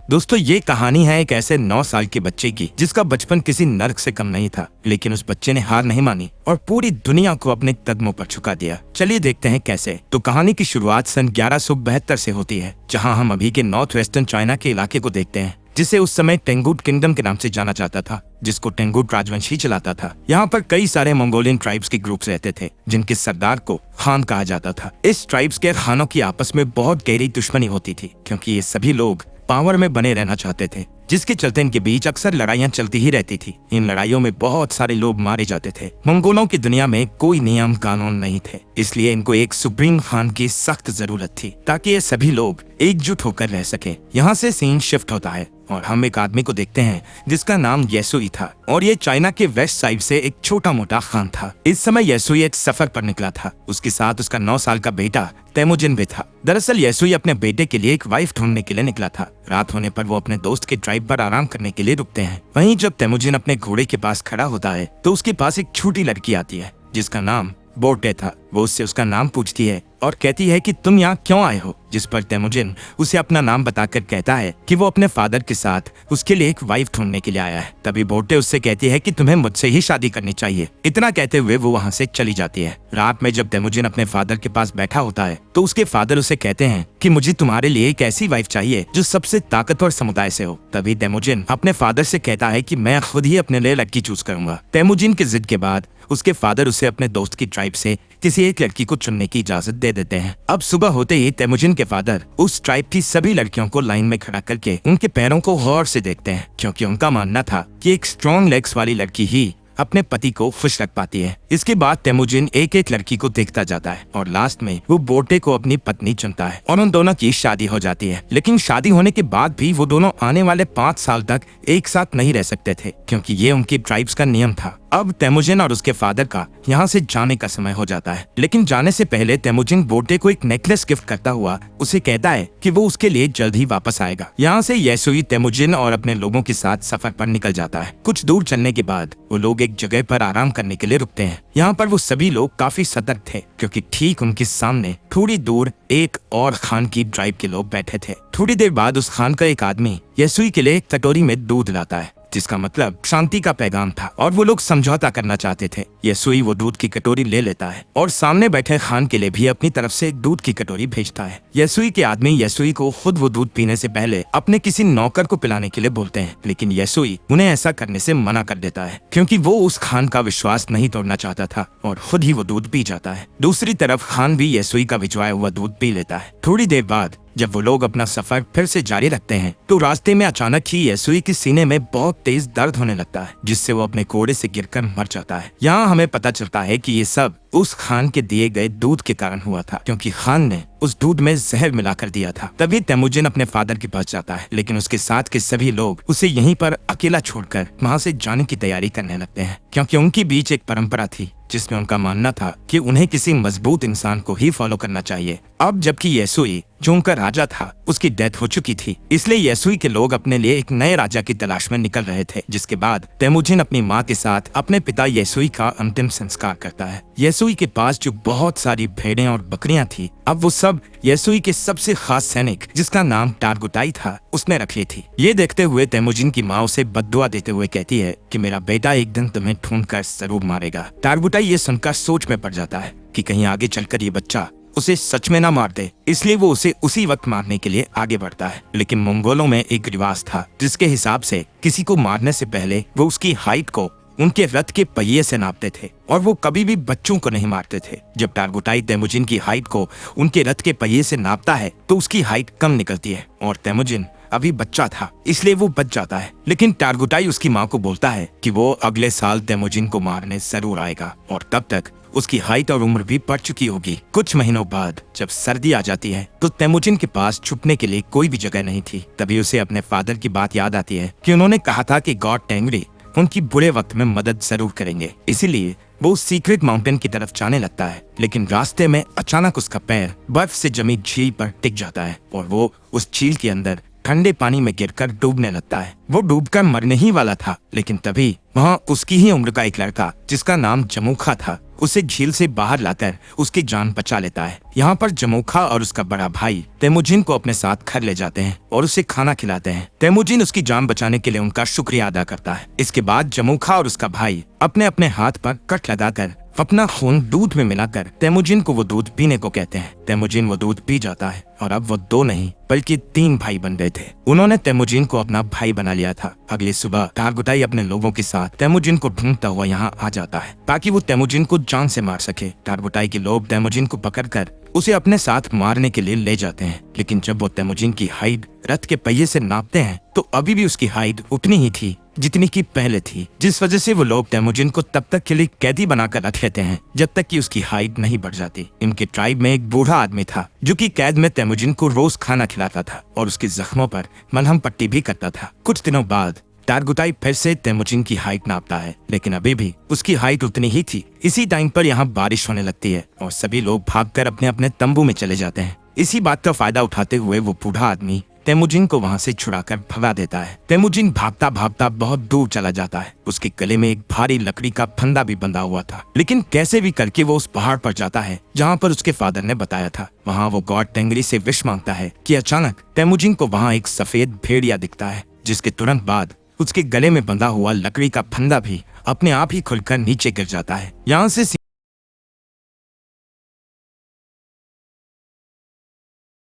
दोस्तों, ये कहानी है एक ऐसे 9 साल के बच्चे की जिसका बचपन किसी नर्क से कम नहीं था, लेकिन उस बच्चे ने हार नहीं मानी और पूरी दुनिया को अपने कदमों पर झुका दिया। चलिए देखते हैं कैसे। तो कहानी की शुरुआत सन 1172 से होती है, जहां हम अभी के नॉर्थ वेस्टर्न चाइना के इलाके को देखते हैं, जिसे उस समय टेंगुट किंगडम के नाम से जाना जाता था, जिसको टेंगुट राजवंश ही चलाता था। यहाँ पर कई सारे मंगोलियन ट्राइब्स के ग्रुप्स रहते थे, जिनके सरदार को खान कहा जाता था। इस ट्राइब्स के खानों की आपस में बहुत गहरी दुश्मनी होती थी, क्योंकि ये सभी लोग पावर में बने रहना चाहते थे, जिसके चलते इनके बीच अक्सर लड़ाइयां चलती ही रहती थी। इन लड़ाइयों में बहुत सारे लोग मारे जाते थे। मंगोलों की दुनिया में कोई नियम कानून नहीं थे, इसलिए इनको एक सुप्रीम खान की सख्त जरूरत थी, ताकि ये सभी लोग एकजुट होकर रह सके। यहाँ से सीन शिफ्ट होता है और हम एक आदमी को देखते हैं जिसका नाम येसुई था, और ये चाइना के वेस्ट साइड से एक छोटा मोटा खान था। इस समय येसुई एक सफर पर निकला था। उसके साथ उसका 9 साल का बेटा तेमुजिन भी था। दरअसल येसुई अपने बेटे के लिए एक वाइफ ढूंढने के लिए निकला था। रात होने पर वो अपने दोस्त के ट्राइब पर आराम करने के लिए रुकते हैं। वहीं जब तेमुजिन अपने घोड़े के पास खड़ा होता है तो उसके पास एक छोटी लड़की आती है जिसका नाम बोटे था। वो उससे उसका नाम पूछती है और कहती है कि तुम यहाँ क्यों आए हो, जिस पर तेमुजिन उसे अपना नाम बताकर कहता है कि वो अपने फादर के साथ उसके लिए एक वाइफ ढूंढने के लिए आया है। तभी बोटे उससे कहती है कि तुम्हें मुझसे ही शादी करनी चाहिए। इतना कहते हुए वो वहाँ से चली जाती है। रात में जब तेमुजिन अपने फादर के पास बैठा होता है तो उसके फादर उसे कहते हैं कि मुझे तुम्हारे लिए एक ऐसी वाइफ चाहिए जो सबसे ताकतवर समुदाय से हो। तभी तेमुजिन अपने फादर से कहता है कि मैं खुद ही अपने लिए लड़की चूज करूंगा। तेमुजिन की जिद के बाद उसके फादर उसे अपने दोस्त की ट्राइब से किसी एक लड़की को चुनने की इजाजत दे देते हैं। अब सुबह होते ही तेमुजिन के फादर उस ट्राइब की सभी लड़कियों को लाइन में खड़ा करके उनके पैरों को गौर से देखते हैं, क्योंकि उनका मानना था कि एक स्ट्रॉन्ग लेग्स वाली लड़की ही अपने पति को खुश रख पाती है। इसके बाद तेमुजिन एक एक लड़की को देखता जाता है और लास्ट में वो बोटे को अपनी पत्नी चुनता है और उन दोनों की शादी हो जाती है। लेकिन शादी होने के बाद भी वो दोनों आने वाले 5 साल तक एक साथ नहीं रह सकते थे, क्योंकि ये उनकी ट्राइब्स का नियम था। अब तेमुजिन और उसके फादर का यहाँ से जाने का समय हो जाता है, लेकिन जाने से पहले तेमुजिन बोटे को एक नेकलेस गिफ्ट करता हुआ उसे कहता है कि वो उसके लिए जल्द ही वापस आएगा। यहाँ से येसुई तेमुजिन और अपने लोगों के साथ सफर पर निकल जाता है। कुछ दूर चलने के बाद वो लोग एक जगह पर आराम करने के लिए रुकते हैं। यहाँ पर वो सभी लोग काफी सतर्क थे, क्योंकि ठीक उनके सामने थोड़ी दूर एक और खान की ट्राइब के लोग बैठे थे। थोड़ी देर बाद उस खान का एक आदमी येसुई के लिए एक कटोरी में दूध लाता है, जिसका मतलब शांति का पैगाम था, और वो लोग समझौता करना चाहते थे। येसुई वो दूध की कटोरी ले लेता है और सामने बैठे खान के लिए भी अपनी तरफ से एक दूध की कटोरी भेजता है। येसुई के आदमी येसुई को खुद वो दूध पीने से पहले अपने किसी नौकर को पिलाने के लिए बोलते हैं, लेकिन येसुई उन्हें ऐसा करने से मना कर देता है, क्योंकि वो उस खान का विश्वास नहीं तोड़ना चाहता था और खुद ही वो दूध पी जाता है। दूसरी तरफ खान भी येसुई का भिजवाया हुआ दूध पी लेता है। थोड़ी देर बाद जब वो लोग अपना सफर फिर से जारी रखते हैं तो रास्ते में अचानक ही येसुई के सीने में बहुत तेज दर्द होने लगता है, जिससे वो अपने घोड़े से गिरकर मर जाता है। यहाँ हमें पता चलता है कि ये सब उस खान के दिए गए दूध के कारण हुआ था, क्योंकि खान ने उस दूध में जहर मिलाकर दिया था। तभी तेमुजिन अपने फादर के पास जाता है, लेकिन उसके साथ के सभी लोग उसे यहीं पर अकेला छोड़कर वहाँ से जाने की तैयारी करने लगते हैं, क्योंकि उनके बीच एक परंपरा थी जिसमें उनका मानना था कि उन्हें किसी मजबूत इंसान को ही फॉलो करना चाहिए। अब जबकि येसुई जो उनका राजा था उसकी डेथ हो चुकी थी, इसलिए येसुई के लोग अपने लिए एक नए राजा की तलाश में निकल रहे थे। जिसके बाद तेमुजिन अपनी माँ के साथ अपने पिता येसुई का अंतिम संस्कार करता है। येसुई के पास जो बहुत सारी भेड़ें और बकरियां थी, अब वो सब येसुई के सबसे खास सैनिक, जिसका नाम टारगुटाई था, उसने रख ली थी। ये देखते हुए तेमुजिन की माँ उसे बद्दुआ देते हुए कहती है कि मेरा बेटा एक दिन तुम्हें ढूंढकर जरूर मारेगा। टारगुटाई ये सुनकर सोच में पड़ जाता है कि कहीं आगे चलकर ये बच्चा उसे सच में ना मार दे, इसलिए वो उसे उसी वक्त मारने के लिए आगे बढ़ता है। लेकिन मंगोलों में एक रिवाज था जिसके हिसाब से किसी को मारने से पहले वो उसकी हाइट को उनके रथ के पहिए से नापते थे, और वो कभी भी बच्चों को नहीं मारते थे। जब टारगुटाई तेमुजिन की हाइट को उनके रथ के पहिए से नापता है तो उसकी हाइट कम निकलती है, और तेमुजिन अभी बच्चा था इसलिए वो बच जाता है। लेकिन टारगुटाई उसकी माँ को बोलता है कि वो अगले साल तेमुजिन को मारने जरूर आएगा, और तब तक उसकी हाइट और उम्र भी बढ़ चुकी होगी। कुछ महीनों बाद जब सर्दी आ जाती है तो तेमुजिन के पास छुपने के लिए कोई भी जगह नहीं थी। तभी उसे अपने फादर की बात याद आती है कि उन्होंने कहा था कि गॉड टेंगरी उनकी बुरे वक्त में मदद जरूर करेंगे। इसीलिए वो सीक्रेट माउंटेन की तरफ जाने लगता है, लेकिन रास्ते में अचानक उसका पैर बर्फ से जमी झील पर टिक जाता है और वो उस झील के अंदर ठंडे पानी में गिरकर डूबने लगता है। वो डूबकर मरने ही वाला था, लेकिन तभी वहाँ उसकी ही उम्र का एक लड़का जिसका नाम जमुखा था उसे झील से बाहर लाकर उसकी जान बचा लेता है। यहाँ पर जमोखा और उसका बड़ा भाई तेमुजिन को अपने साथ घर ले जाते हैं और उसे खाना खिलाते हैं। तेमुजिन उसकी जान बचाने के लिए उनका शुक्रिया अदा करता है। इसके बाद जमोखा और उसका भाई अपने अपने हाथ पर कट लगाकर अपना खून दूध में मिलाकर तेमुजिन को वो दूध पीने को कहते हैं। तेमुजिन वो दूध पी जाता है और अब वो 2 नहीं बल्कि 3 भाई बन गए थे। उन्होंने तेमुजिन को अपना भाई बना लिया था। अगली सुबह टारगुटाई अपने लोगों के साथ तेमुजिन को ढूंढता हुआ यहाँ आ जाता है ताकि वो तेमुजिन को जान से मार सके। टारगुटाई के लोग तेमुजिन को पकड़कर उसे अपने साथ मारने के लिए ले जाते हैं, लेकिन जब वो तेमुजिन की हाइट रथ के पहिए से नापते हैं तो अभी भी उसकी हाइट उतनी ही थी जितनी की पहले थी, जिस वजह से वो लोग तेमुजिन को तब तक के लिए कैदी बनाकर रख लेते हैं जब तक कि उसकी हाइट नहीं बढ़ जाती। इनके ट्राइब में एक बूढ़ा आदमी था जो कि कैद में तेमुजिन को रोज खाना खिलाता था और उसके जख्मों पर मलहम पट्टी भी करता था। कुछ दिनों बाद टारगुटाई फिर से तेमुजिन की हाइट नापता है, लेकिन अभी भी उसकी हाइट उतनी ही थी। इसी टाइम पर यहाँ बारिश होने लगती है और सभी लोग भागकर अपने अपने तंबू में चले जाते हैं। इसी बात का फायदा उठाते हुए वो बूढ़ा आदमी तेमुजिन को वहां से छुड़ाकर भगा देता है। तेमुजिन भागता भागता बहुत दूर चला जाता है। उसके गले में एक भारी लकड़ी का फंदा भी बंधा हुआ था, लेकिन कैसे भी करके वो उस पहाड़ पर जाता है जहाँ पर उसके फादर ने बताया था। वहाँ वो गॉड टेंगरी से विश मांगता है कि अचानक तेमुजिन को वहाँ एक सफेद भेड़िया दिखता है, जिसके तुरंत बाद उसके गले में बंधा हुआ लकड़ी का फंदा भी अपने आप ही खुलकर नीचे गिर जाता है। यहाँ से